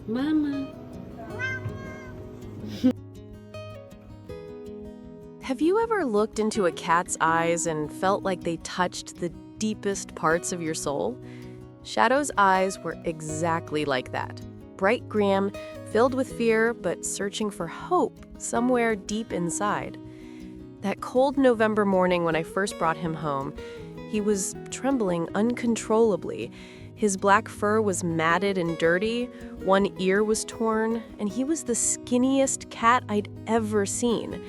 Mama. Have you ever looked into a cat's eyes and felt like they touched the deepest parts of your soul? Shadow's eyes were exactly like that. Bright green, filled with fear, but searching for hope somewhere deep inside. That cold November morning when I first brought him home, he was trembling uncontrollably. His black fur was matted and dirty, one ear was torn, and he was the skinniest cat I'd ever seen.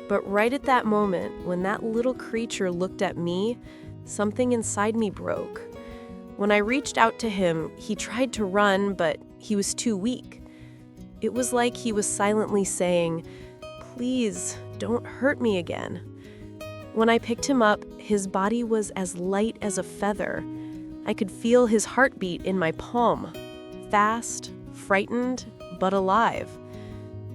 But right at that moment, when that little creature looked at me, something inside me broke. When I reached out to him, he tried to run, but he was too weak. It was like he was silently saying, "Please, don't hurt me again." When I picked him up, his body was as light as a feather. I could feel his heartbeat in my palm. Fast, frightened, but alive.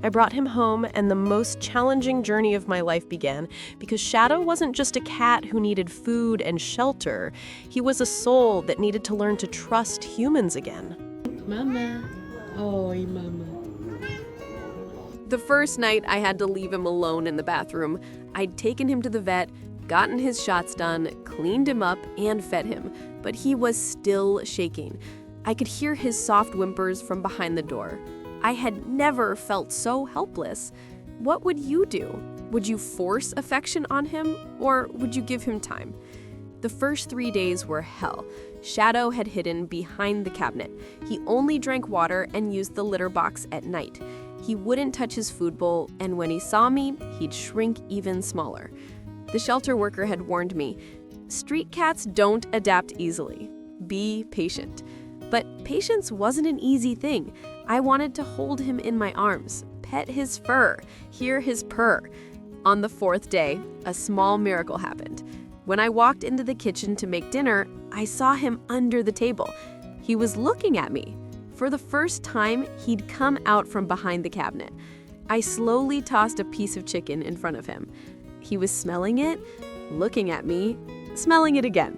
I brought him home, and the most challenging journey of my life began because Shadow wasn't just a cat who needed food and shelter. He was a soul that needed to learn to trust humans again. Mama. Oi, Mama. The first night, I had to leave him alone in the bathroom. I'd taken him to the vet, gotten his shots done, cleaned him up, and fed him, but he was still shaking. I could hear his soft whimpers from behind the door. I had never felt so helpless. What would you do? Would you force affection on him, or would you give him time? The first 3 days were hell. Shadow had hidden behind the cabinet. He only drank water and used the litter box at night. He wouldn't touch his food bowl, and when he saw me, he'd shrink even smaller. The shelter worker had warned me, street cats don't adapt easily. Be patient. But patience wasn't an easy thing. I wanted to hold him in my arms, pet his fur, hear his purr. On the 4th day, a small miracle happened. When I walked into the kitchen to make dinner, I saw him under the table. He was looking at me. For the first time, he'd come out from behind the cabinet. I slowly tossed a piece of chicken in front of him. He was smelling it, looking at me, smelling it again.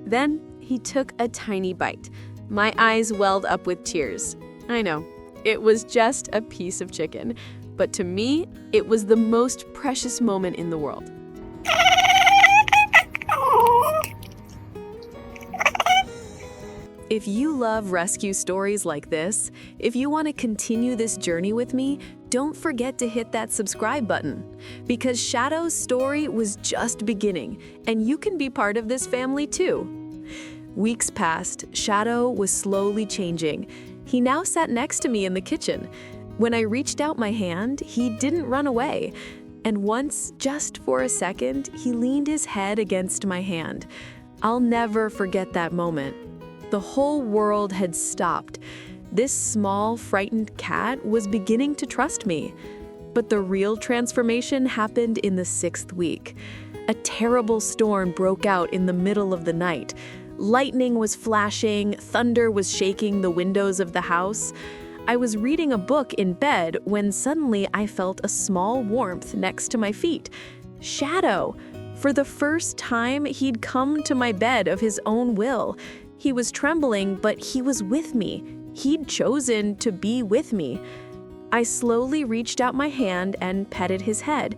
Then he took a tiny bite. My eyes welled up with tears. I know, it was just a piece of chicken, but to me, it was the most precious moment in the world. If you love rescue stories like this, if you want to continue this journey with me, don't forget to hit that subscribe button. Because Shadow's story was just beginning, and you can be part of this family too. Weeks passed, Shadow was slowly changing. He now sat next to me in the kitchen. When I reached out my hand, he didn't run away. And once, just for a second, he leaned his head against my hand. I'll never forget that moment. The whole world had stopped. This small, frightened cat was beginning to trust me. But the real transformation happened in the 6th week. A terrible storm broke out in the middle of the night. Lightning was flashing, thunder was shaking the windows of the house. I was reading a book in bed when suddenly I felt a small warmth next to my feet. Shadow! For the first time, he'd come to my bed of his own will. He was trembling, but he was with me. He'd chosen to be with me. I slowly reached out my hand and petted his head.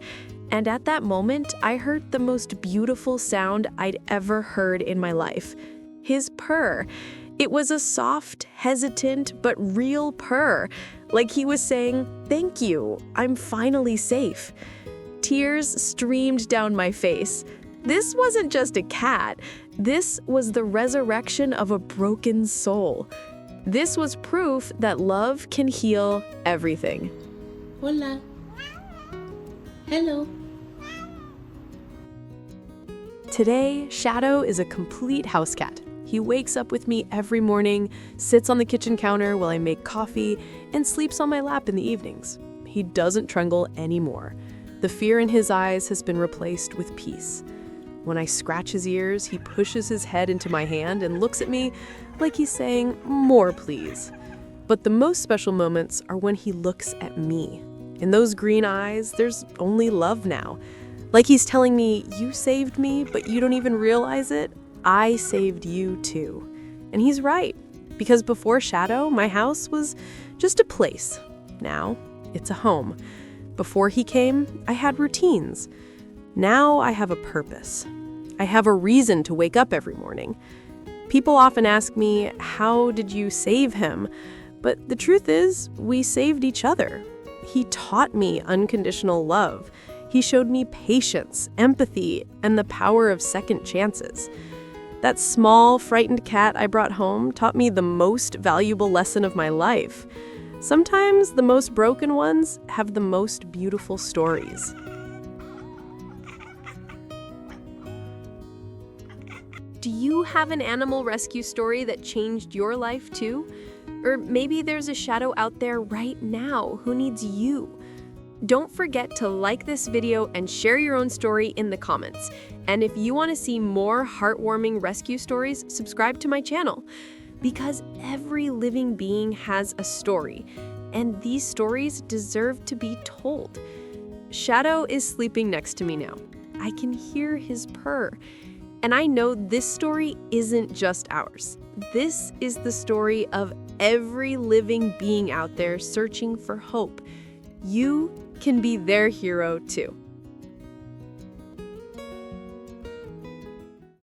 And at that moment, I heard the most beautiful sound I'd ever heard in my life. His purr. It was a soft, hesitant, but real purr. Like he was saying, "Thank you, I'm finally safe." Tears streamed down my face. This wasn't just a cat. This was the resurrection of a broken soul. This was proof that love can heal everything. Hola. Hello. Today, Shadow is a complete house cat. He wakes up with me every morning, sits on the kitchen counter while I make coffee, and sleeps on my lap in the evenings. He doesn't tremble anymore. The fear in his eyes has been replaced with peace. When I scratch his ears, he pushes his head into my hand and looks at me like he's saying, "More, please." But the most special moments are when he looks at me. In those green eyes, there's only love now. Like he's telling me, "You saved me, but you don't even realize it. I saved you too." And he's right. Because before Shadow, my house was just a place. Now, it's a home. Before he came, I had routines. Now I have a purpose. I have a reason to wake up every morning. People often ask me, how did you save him? But the truth is, we saved each other. He taught me unconditional love. He showed me patience, empathy, and the power of second chances. That small, frightened cat I brought home taught me the most valuable lesson of my life. Sometimes the most broken ones have the most beautiful stories. Do you have an animal rescue story that changed your life too? Or maybe there's a shadow out there right now who needs you. Don't forget to like this video and share your own story in the comments. And if you want to see more heartwarming rescue stories, subscribe to my channel. Because every living being has a story, and these stories deserve to be told. Shadow is sleeping next to me now. I can hear his purr. And I know this story isn't just ours. This is the story of every living being out there searching for hope. You can be their hero too.